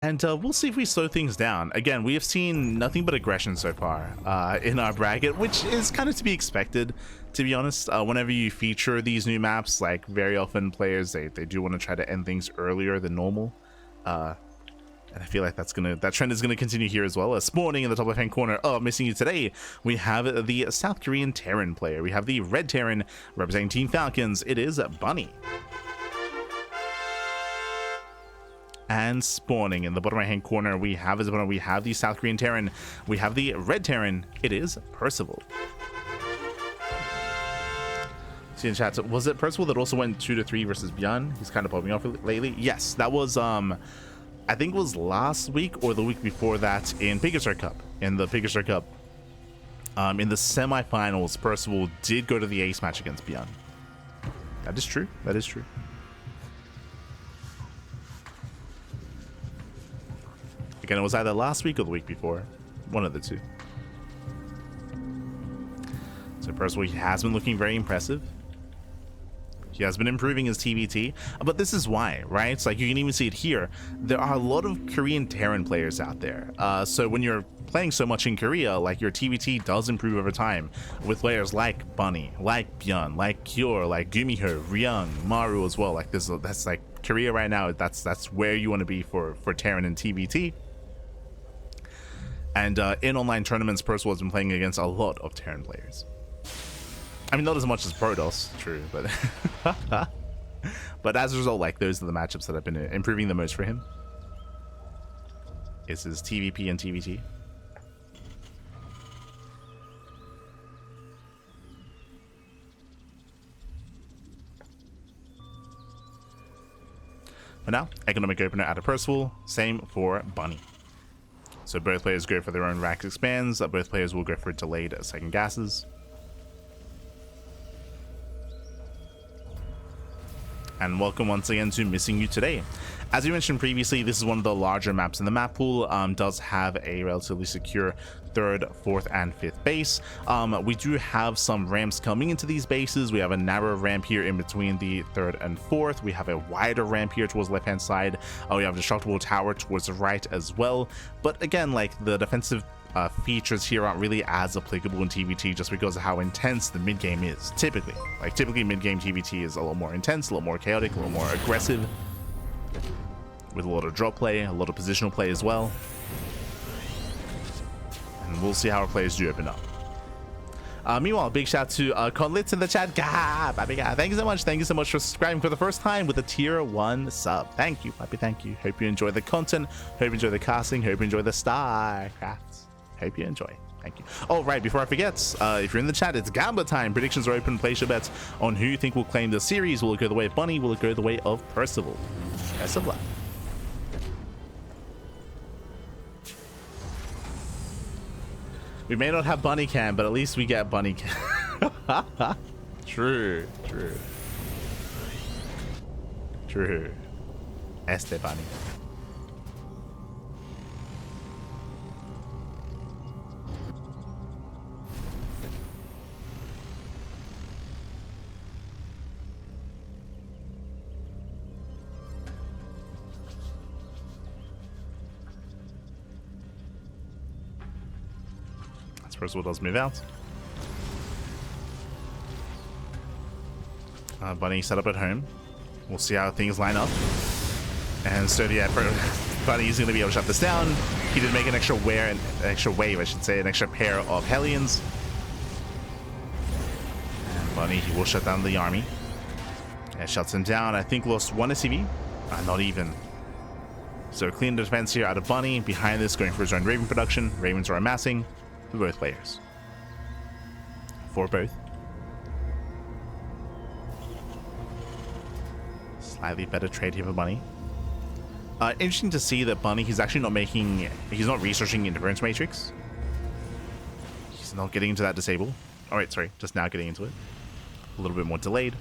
And we'll see if we slow things down. Again, we have seen nothing but aggression so far in our bracket, which is kind of to be expected, to be honest. Whenever you feature these new maps, like very often players, they do want to try to end things earlier than normal. And I feel like that trend is gonna continue here as well. Spawning in the top left-hand corner of Missing You today, we have the South Korean Terran player. We have the Red Terran representing Team Falcons. It is Bunny. And spawning in the bottom right-hand corner, we have the South Korean Terran. We have the Red Terran. It is Percival. See in chat, was it Percival that also went 2-3 versus Beyond? He's kind of popping off lately. Yes, that was I think it was last week or the week before that in Pegasus Cup. In the Pegasus Cup, in the semifinals, Percival did go to the ace match against Beyond. That is true. That is true. Again, it was either last week or the week before. One of the two. So Percival, he has been looking very impressive. He has been improving his TvT, but this is why, right? It's like you can even see it here. There are a lot of Korean Terran players out there. So when you're playing so much in Korea, like your TvT does improve over time with players like Bunny, like Byun, like Kyor, like Gumiho, Ryung, Maru as well. Like that's like Korea right now. That's where you want to be for Terran and TvT. And in online tournaments, Percival has been playing against a lot of Terran players. I mean, not as much as Protoss, true, but but as a result, like those are the matchups that have been improving the most for him. Is his TVP and TVT. For now, economic opener out of Percival, same for Bunny. So both players go for their own rack expands. Both players will go for delayed second gases. And welcome once again to Missing You today. As we mentioned previously, this is one of the larger maps in the map pool. Does have a relatively secure 3rd, 4th, and 5th base. We do have some ramps coming into these bases. We have a narrow ramp here in between the 3rd and 4th. We have a wider ramp here towards the left-hand side. We have a destructible tower towards the right as well. But again, like the defensive features here aren't really as applicable in TvT just because of how intense the mid game is. Typically mid game TvT is a lot more intense, a lot more chaotic, a little more aggressive, with a lot of drop play, a lot of positional play as well. And we'll see how our players do open up. Meanwhile, big shout to Conlitz in the chat. Thank you so much. Thank you so much for subscribing for the first time with a tier 1 sub. Thank you, Papi. Thank you. Hope you enjoy the content. Hope you enjoy the casting. Hope you enjoy the StarCraft. Hope you enjoy. Thank you. Oh, right, before I forget, if you're in the chat, it's Gambler time. Predictions are open. Place your bets on who you think will claim the series. Will it go the way of Bunny? Will it go the way of Percival? Best of luck. We may not have Bunny Cam, but at least we get Bunny Cam. True. Este Bunny. Percival does move out. Bunny set up at home. We'll see how things line up. And so yeah, Bunny's going to be able to shut this down. He did make an extra wave, I should say, an extra pair of Hellions. And Bunny, he will shut down the army. And shuts him down. I think lost 1 SCV. Not even. So clean the defense here out of Bunny. Behind this, going for his own Raven production. Ravens are amassing. For both players. For both. Slightly better trade here for Bunny. Interesting to see that Bunny, he's not researching Interference Matrix. He's not getting into that disable. Alright, sorry, just now getting into it. A little bit more delayed.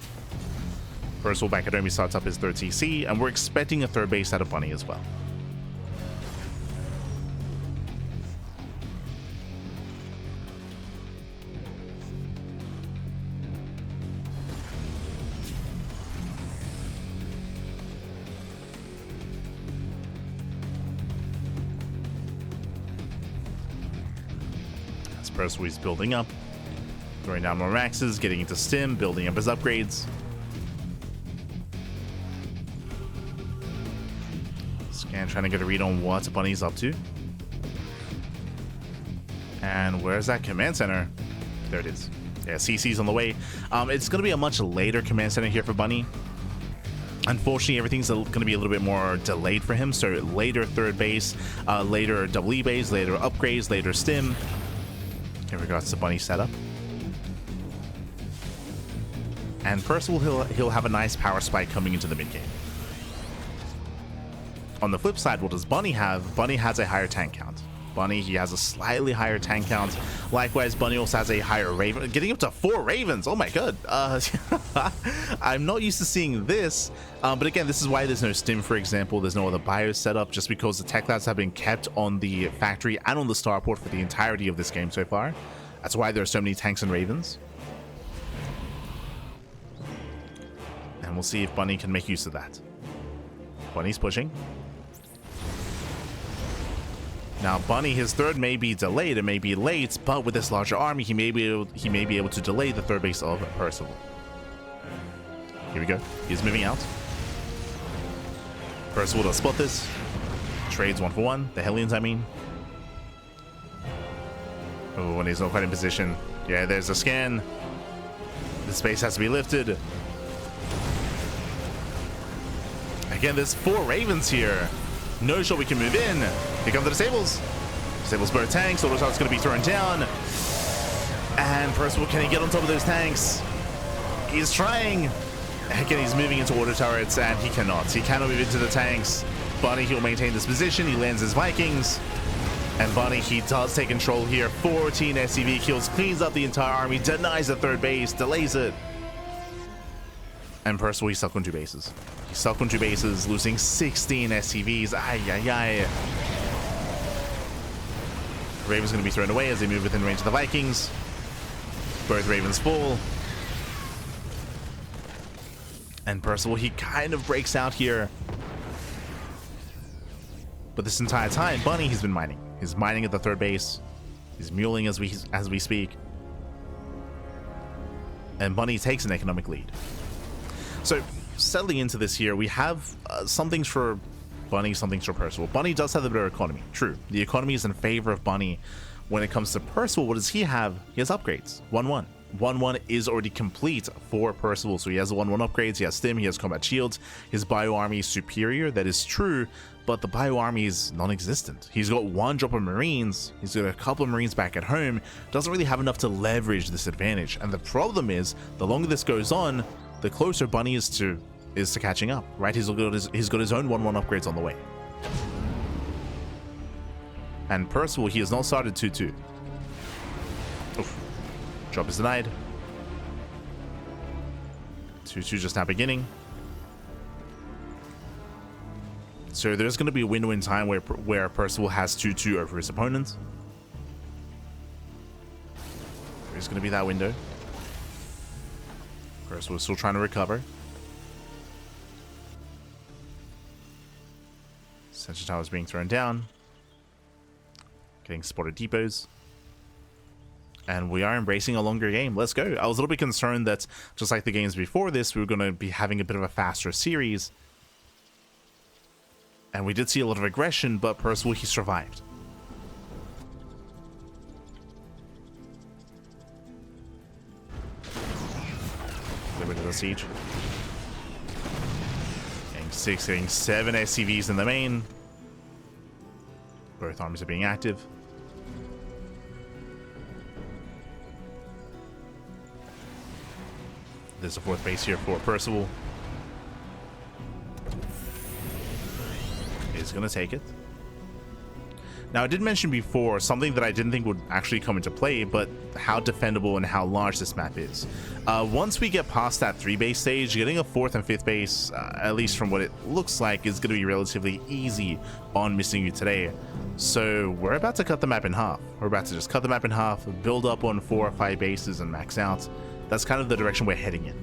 Percival back at home, he starts up his 3rd TC, and we're expecting a 3rd base out of Bunny as well. Percival is building up, throwing down more maxes, getting into stim, building up his upgrades. Scan trying to get a read on what Bunny's up to. And where's that command center? There it is. Yeah, CC's on the way. It's going to be a much later command center here for Bunny. Unfortunately, everything's going to be a little bit more delayed for him. So later third base, later double E base, later upgrades, later stim. In regards to Bunny's setup. And Percival, he'll have a nice power spike coming into the mid game. On the flip side, what does Bunny have? Bunny has a higher tank count. Bunny, he has a slightly higher tank count. Likewise, Bunny also has a higher Raven, getting up to 4 Ravens. Oh my god. I'm not used to seeing this. But again, this is why there's no stim, for example. There's no other bio setup, just because the tech labs have been kept on the factory and on the starport for the entirety of this game so far. That's why there are so many tanks and Ravens. And we'll see if Bunny can make use of that. Bunny's pushing. Now, Bunny, his third may be delayed, it may be late, but with this larger army, he may be able to delay the third base of Percival. Here we go. He's moving out. Percival does spot this. Trades 1 for 1. The Hellions, I mean. Oh, and he's not quite in position. Yeah, there's a scan. The space has to be lifted. Again, there's 4 Ravens here. No shot we can move in. Here come the disables. Disables both tanks. Auto target's going to be thrown down. And Percival, can he get on top of those tanks? He's trying. Again, he's moving into auto turrets, and he cannot. He cannot move into the tanks. Bunny, he'll maintain this position. He lands his Vikings. And Bunny, he does take control here. 14 SCV kills, cleans up the entire army, denies the third base, delays it. And Percival, he's stuck on 2 bases. He's stuck on 2 bases, losing 16 SCVs. Ay, ay, ay. Raven's going to be thrown away as they move within range of the Vikings. Both Ravens fall. And Percival, he kind of breaks out here. But this entire time, Bunny, he's been mining. He's mining at the third base. He's muling as we speak. And Bunny takes an economic lead. So, settling into this here, we have some things for Bunny, some things for Percival. Bunny does have a better economy. True. The economy is in favor of Bunny. When it comes to Percival, what does he have? He has upgrades. 1-1. 1-1 is already complete for Percival. So he has the 1-1 upgrades, he has stim, he has combat shields. His bio army is superior, that is true, but the bio army is non-existent. He's got 1 drop of Marines, he's got a couple of Marines back at home, doesn't really have enough to leverage this advantage. And the problem is, the longer this goes on, the closer Bunny is to catching up, right? He's got his own 1-1 upgrades on the way. And Percival, he has not started 2-2. Oof. Drop is denied. 2-2 just now beginning. So there's going to be a window in time where Percival has 2-2 over his opponent. There's going to be that window. Percival is still trying to recover. Sentry tower is being thrown down. Getting spotted depots. And we are embracing a longer game. Let's go. I was a little bit concerned that, just like the games before this, we were going to be having a bit of a faster series. And we did see a lot of aggression, but Percival, he survived. Get rid of the siege. Getting 6, getting 7 SCVs in the main. Both armies are being active. There's a 4th base here for Percival. He's going to take it. Now, I did mention before something that I didn't think would actually come into play, but how defendable and how large this map is. Once we get past that 3-base stage, getting a 4th and 5th base, at least from what it looks like, is going to be relatively easy on Missing You today. So we're about to cut the map in half. We're about to just cut the map in half, build up on 4 or 5 bases and max out. That's kind of the direction we're heading in.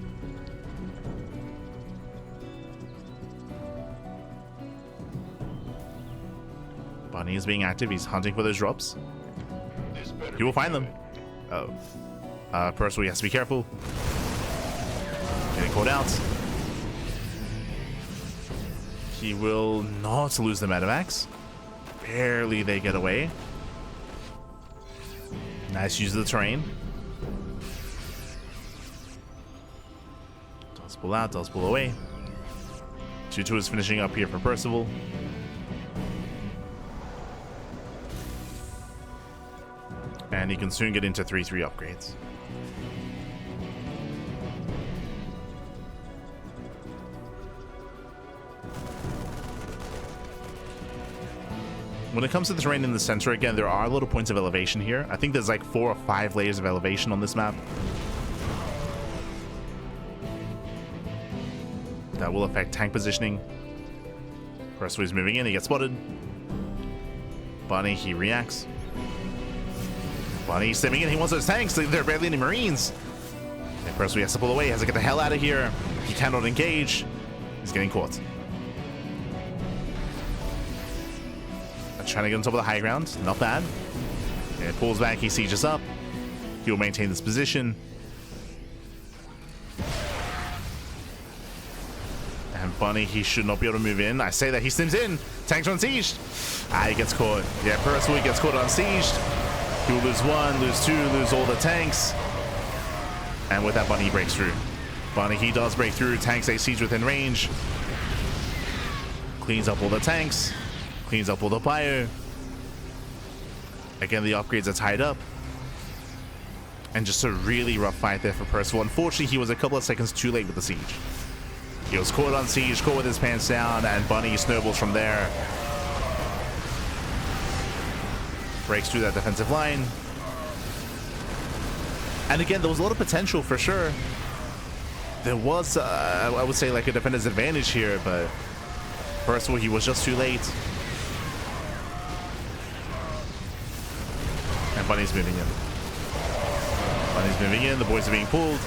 Bunny is being active. He's hunting for those drops. He will find them. Oh. Percival has to be careful. Getting caught out. He will not lose the Metamax. Barely they get away. Nice use of the terrain. Does pull out, does pull away. 2-2 is finishing up here for Percival. And he can soon get into 3-3 upgrades. When it comes to the terrain in the center, again, there are little points of elevation here. I think there's like 4 or 5 layers of elevation on this map. That will affect tank positioning. Percival is moving in, he gets spotted. Bunny, he reacts. Bunny stepping in, he wants those tanks, there are barely any Marines. And Percival has to pull away, he has to get the hell out of here. He cannot engage. He's getting caught. Trying to get on top of the high ground, not bad. And it pulls back, he sieges up. He will maintain this position. And Bunny, he should not be able to move in. I say that, he stims in. Tanks are unsieged. He gets caught. Yeah, Percival gets caught unsieged. He will lose 1, lose 2, lose all the tanks. And with that, Bunny, he breaks through. Bunny, he does break through. Tanks, they siege within range. Cleans up all the tanks. Cleans up all the bio. Again, the upgrades are tied up. And just a really rough fight there for Percival. Unfortunately, he was a couple of seconds too late with the siege. He was caught on siege, caught with his pants down, and Bunny snowballs from there. Breaks through that defensive line. And again, there was a lot of potential for sure. There was, I would say, like a defender's advantage here, but Percival, he was just too late. And Bunny's moving in. Bunny's moving in. The boys are being pulled.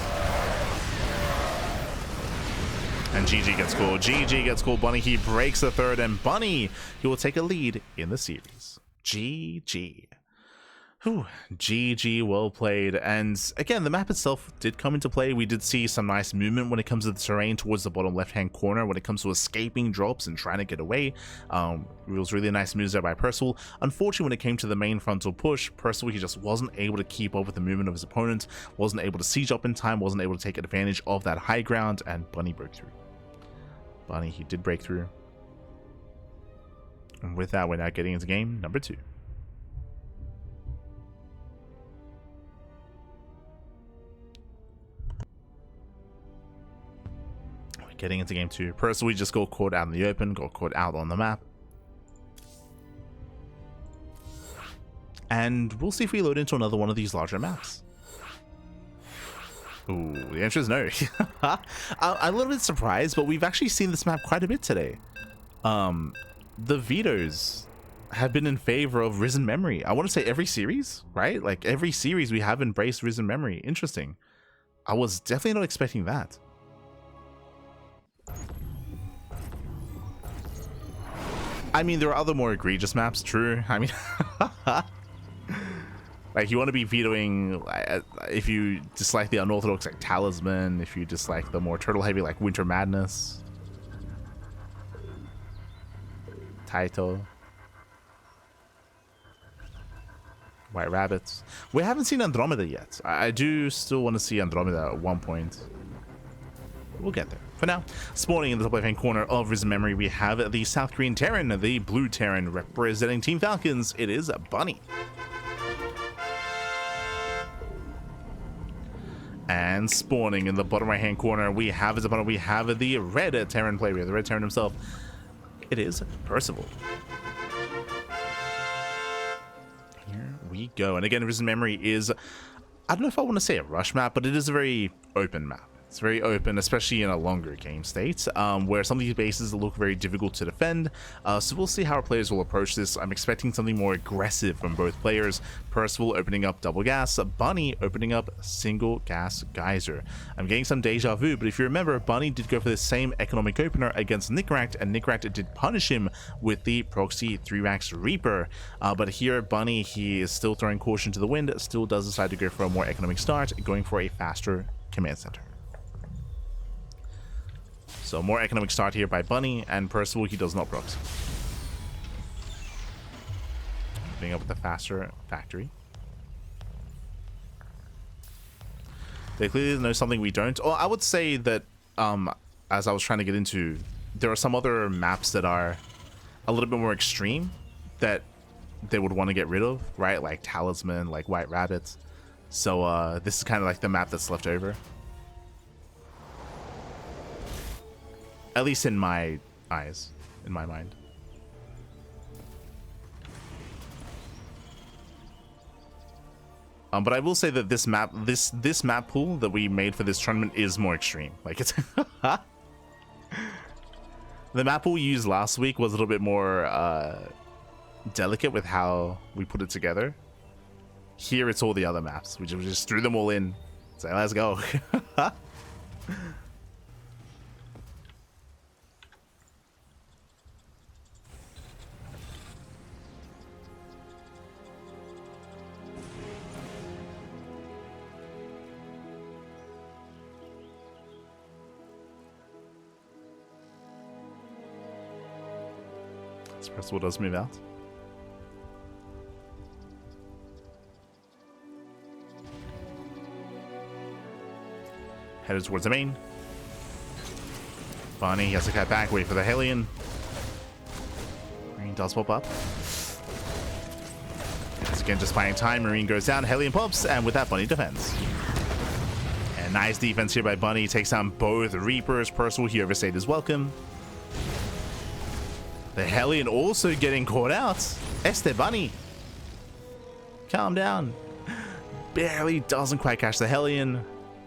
And GG gets called. GG gets called. Bunny, he breaks the third. And Bunny, he will take a lead in the series. GG. Whew, GG, well played. And again, the map itself did come into play. We did see some nice movement when it comes to the terrain towards the bottom left-hand corner when it comes to escaping drops and trying to get away. It was really nice moves there by Percival. Unfortunately, when it came to the main frontal push, Percival, he just wasn't able to keep up with the movement of his opponent, wasn't able to siege up in time, wasn't able to take advantage of that high ground, and Bunny broke through. Bunny, he did break through. And with that, we're now getting into game number 2. Getting into game 2. Percival just got caught out in the open, got caught out on the map. And we'll see if we load into another one of these larger maps. Ooh, the answer is no. I'm a little bit surprised, but we've actually seen this map quite a bit today. The vetoes have been in favor of Risen Memory. I want to say every series, right? Like every series we have embraced Risen Memory. Interesting. I was definitely not expecting that. I mean, there are other more egregious maps, true. I mean, like you want to be vetoing if you dislike the unorthodox like Talisman, if you dislike the more turtle heavy like Winter Madness, Taito, White Rabbits. We haven't seen Andromeda yet. I do still want to see Andromeda at one point. We'll get there. For now, spawning in the top left-hand corner of Risen Memory, we have the South Korean Terran, the Blue Terran, representing Team Falcons. It is Bunny. And spawning in the bottom right-hand corner, we have as opponent, we have the Red Terran player, we have the Red Terran himself. It is Percival. Here we go. And again, Risen Memory is, I don't know if I want to say a rush map, but it is a very open map. It's very open, especially in a longer game state, where some of these bases look very difficult to defend. So we'll see how our players will approach this. I'm expecting something more aggressive from both players. Percival opening up double gas, Bunny opening up single gas geyser. I'm getting some deja vu, but if you remember, Bunny did go for the same economic opener against Nickracked, and Nickracked did punish him with the proxy 3-racks Reaper. But here, Bunny, he is still throwing caution to the wind, still does decide to go for a more economic start, going for a faster command center. So more economic start here by Bunny, and Percival, he does not proxy. Opening up with a faster factory. They clearly know something we don't. Or I would say that, as I was trying to get into, there are some other maps that are a little bit more extreme that they would want to get rid of, right? Like Talisman, like White Rabbit. So this is kind of like the map that's left over. At least in my eyes, in my mind. But I will say that this map, this map pool that we made for this tournament is more extreme. Like it's the map pool we used last week was a little bit more delicate with how we put it together. Here it's all the other maps. We just threw them all in. So let's go. Percival does move out. Headed towards the main. Bunny has to cut back, wait for the Hellion. Marine does pop up. Once again, just buying time. Marine goes down, Hellion pops, and with that, Bunny defends. And nice defense here by Bunny. Takes down both Reapers. Percival, he overstayed his welcome. The Hellion also getting caught out. Bunny. Calm down. Barely doesn't quite catch the Hellion,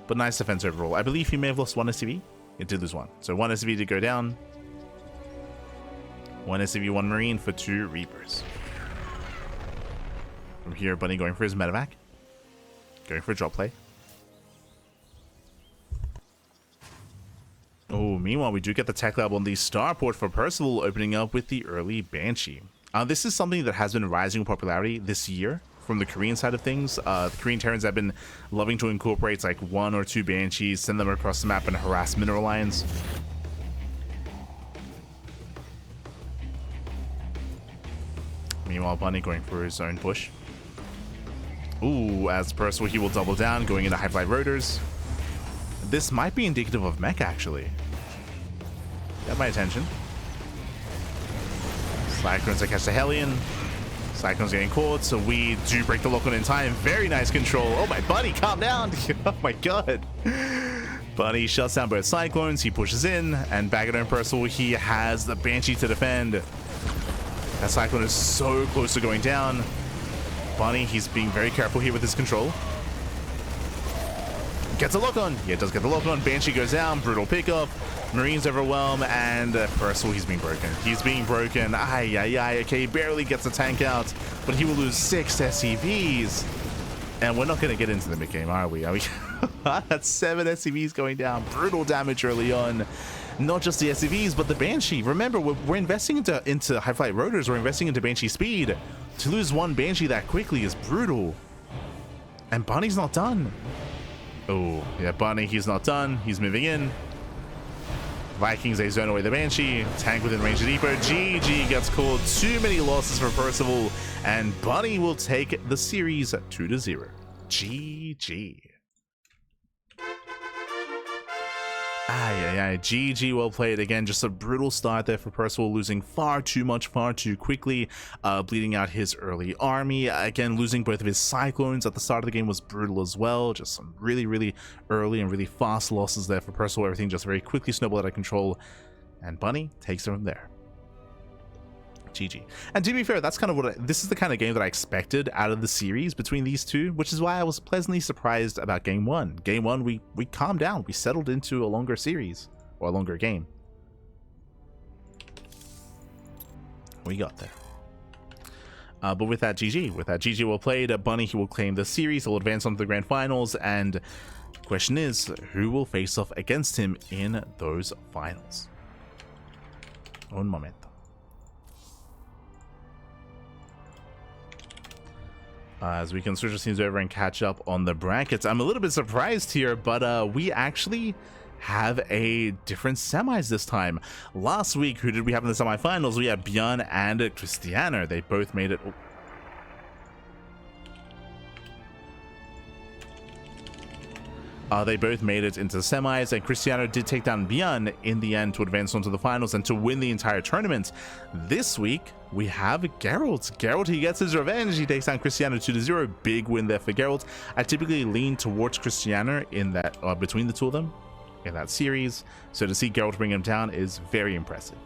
but nice defense overall. I believe he may have lost one SCV. He did lose one. So one SCV did go down. One SCV, one Marine for 2 Reapers. From here, Bunny going for his medevac. Going for a drop play. Oh, meanwhile, we do get the tech lab on the starport for Percival, opening up with the early Banshee. This is something that has been rising in popularity this year from the Korean side of things. The Korean Terrans have been loving to incorporate like 1 or 2 Banshees, send them across the map and harass mineral lines. Meanwhile, Bunny going for his own push. Ooh, as Percival, he will double down, going into high-flight rotors. This might be indicative of mech, actually. Got my attention. Cyclones to catch the Hellion. Cyclones getting caught, so we do break the lock-on in time. Very nice control. Oh my, Bunny, calm down. Oh my god. Bunny shuts down both Cyclones. He pushes in, and back at home Percival, he has the Banshee to defend. That Cyclone is so close to going down. Bunny, he's being very careful here with his control. Gets a lock on. Yeah, it does get the lock on. Banshee goes down. Brutal pickup. Marines overwhelm. And Percival, he's being broken. He's being broken. Ay, ay, ay. Okay, he barely gets the tank out. But he will lose 6 SCVs. And we're not going to get into the mid-game, are we? That's 7 SCVs going down. Brutal damage early on. Not just the SCVs, but the Banshee. Remember, we're investing into high-flight rotors. We're investing into Banshee speed. To lose 1 Banshee that quickly is brutal. And Bunny's not done. Oh, yeah, Bunny, he's not done. He's moving in. Vikings, they zone away the Banshee. Tank within range of depot. GG gets called. Too many losses for Percival. And Bunny will take the series 2-0. GG. Ay, ay, ay. GG, well played. Again, just a brutal start there for Percival, losing far too much, far too quickly, bleeding out his early army. Again, losing both of his Cyclones at the start of the game was brutal as well. Just some really, really early and really fast losses there for Percival. Everything just very quickly snowballed out of control, and Bunny takes it from there. GG. And to be fair, that's kind of what this is the kind of game that I expected out of the series between these two, which is why I was pleasantly surprised about game one. Game one, we calmed down, we settled into a longer series or a longer game. We got there. But with that, GG well played. Bunny, he will claim the series, he'll advance on to the grand finals, and the question is, who will face off against him in those finals? Un momento. As we can switch our teams over and catch up on the brackets. I'm a little bit surprised here, but we actually have a different semis this time. Last week, who did we have in the semifinals? We had Björn and Christiana. They both made it. They both made it into the semis, and Cristiano did take down Björn in the end to advance on to the finals and to win the entire tournament. This week, we have Geralt. Geralt, he gets his revenge. He takes down Cristiano 2-0. Big win there for Geralt. I typically lean towards Cristiano in that, between the two of them in that series. So to see Geralt bring him down is very impressive.